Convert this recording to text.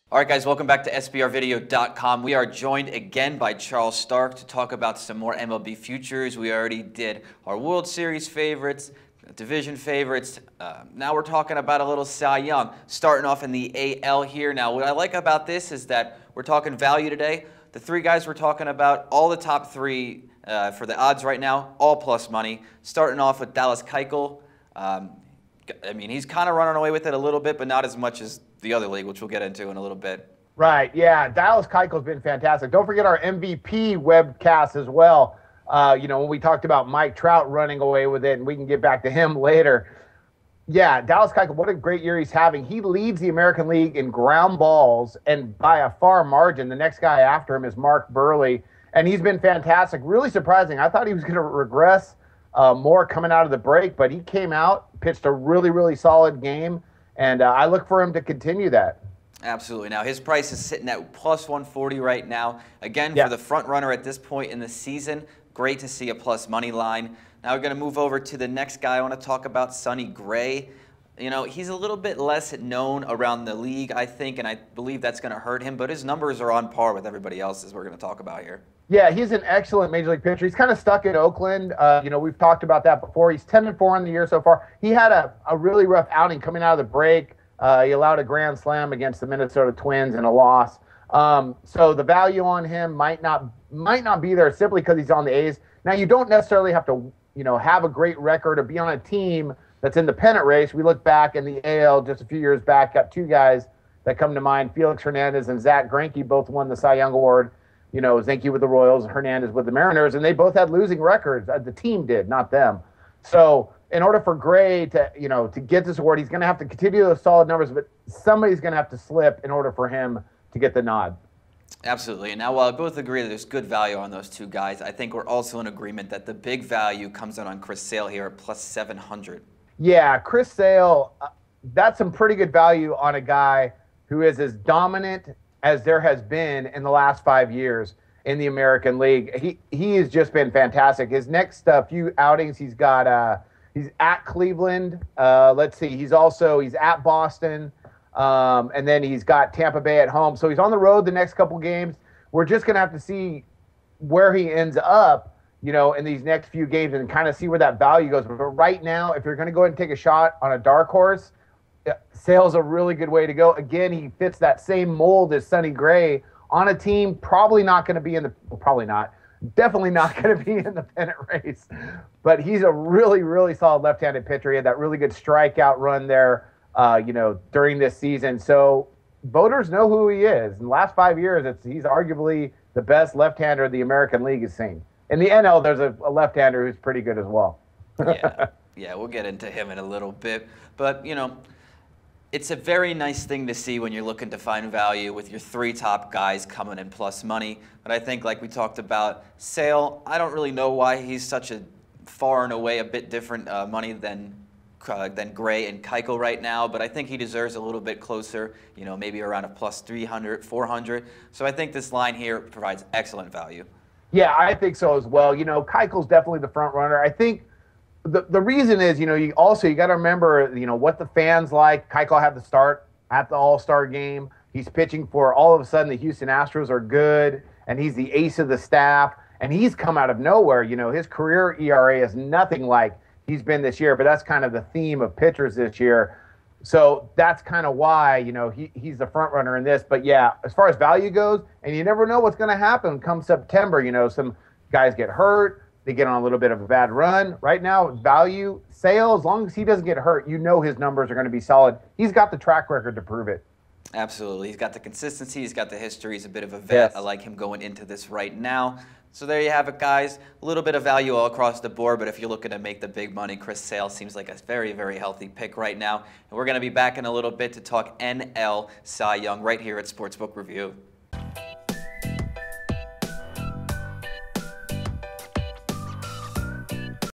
All right, guys, welcome back to SBRvideo.com. We are joined again by Charles Stark to talk about some more MLB futures. We already did our World Series favorites, division favorites. Now we're talking about a little Cy Young, starting off in the AL here. Now, what I like about this is that we're talking value today. The three guys we're talking about, all the top three for the odds right now, all plus money. Starting off with Dallas Keuchel. I mean, he's kind of running away with it a little bit, but not as much as the other league, which we'll get into in a little bit. Right, yeah. Dallas Keuchel's been fantastic. Don't forget our MVP webcast as well. When we talked about Mike Trout running away with it, and we can get back to him later. Yeah, Dallas Keuchel, what a great year he's having. He leads the American League in ground balls, and by a far margin. The next guy after him is Mark Buehrle, and he's been fantastic. Really surprising. I thought he was going to regress more coming out of the break, but he came out, pitched a really, really solid game, and I look for him to continue that. Absolutely. Now, his price is sitting at plus 140 right now. Again, for the front runner at this point in the season, great to see a plus money line. Now we're going to move over to the next guy I want to talk about, Sonny Gray. You know, he's a little bit less known around the league, I think, and I believe that's going to hurt him, but his numbers are on par with everybody else's we're going to talk about here. Yeah, he's an excellent Major League pitcher. He's kind of stuck in Oakland. We've talked about that before. He's 10-4 in the year so far. He had a really rough outing coming out of the break. He allowed a grand slam against the Minnesota Twins in a loss. So the value on him might not be there simply because he's on the A's. Now, you don't necessarily have to, have a great record or be on a team that's in the pennant race. We look back in the AL just a few years back, got two guys that come to mind, Felix Hernandez and Zach Greinke, both won the Cy Young Award. Zinke with the Royals, Hernandez with the Mariners, and they both had losing records. The team did, not them. So in order for Gray to get this award, he's going to have to continue those solid numbers, but somebody's going to have to slip in order for him to get the nod. Absolutely. And now, while I both agree that there's good value on those two guys, I think we're also in agreement that the big value comes out on Chris Sale here at plus 700. Yeah, Chris Sale, that's some pretty good value on a guy who is as dominant as there has been in the last 5 years in the American League. He has just been fantastic. His next few outings, he's at Cleveland. Let's see, he's at Boston, and then he's got Tampa Bay at home. So he's on the road the next couple games. We're just going to have to see where he ends up, in these next few games and kind of see where that value goes. But right now, if you're going to go ahead and take a shot on a dark horse, Sale's a really good way to go. Again, he fits that same mold as Sonny Gray on a team definitely not going to be in the pennant race. But he's a really, really solid left-handed pitcher. He had that really good strikeout run there, during this season. So voters know who he is. In the last 5 years, he's arguably the best left-hander the American League has seen. In the NL, there's a left-hander who's pretty good as well. Yeah, we'll get into him in a little bit. But, it's a very nice thing to see when you're looking to find value with your three top guys coming in plus money. But I think, like we talked about, Sale, I don't really know why he's such a far and away a bit different money than Gray and Keuchel right now. But I think he deserves a little bit closer, maybe around a plus 300, 400. So I think this line here provides excellent value. Yeah, I think so as well. Keuchel's definitely the front runner. I think the reason is, you got to remember, what the fans like. Keuchel had to start at the All-Star game. He's pitching for, all of a sudden, the Houston Astros are good, and he's the ace of the staff, and he's come out of nowhere. His career ERA is nothing like he's been this year, but that's kind of the theme of pitchers this year. So that's kind of why, he's the front runner in this. But, yeah, as far as value goes, and you never know what's going to happen come September. Some guys get hurt. They get on a little bit of a bad run. Right now, value, Sale, as long as he doesn't get hurt, his numbers are going to be solid. He's got the track record to prove it. Absolutely. He's got the consistency. He's got the history. He's a bit of a vet. Yes. I like him going into this right now. So there you have it, guys. A little bit of value all across the board, but if you're looking to make the big money, Chris Sale seems like a very, very healthy pick right now. And we're going to be back in a little bit to talk NL Cy Young right here at Sportsbook Review.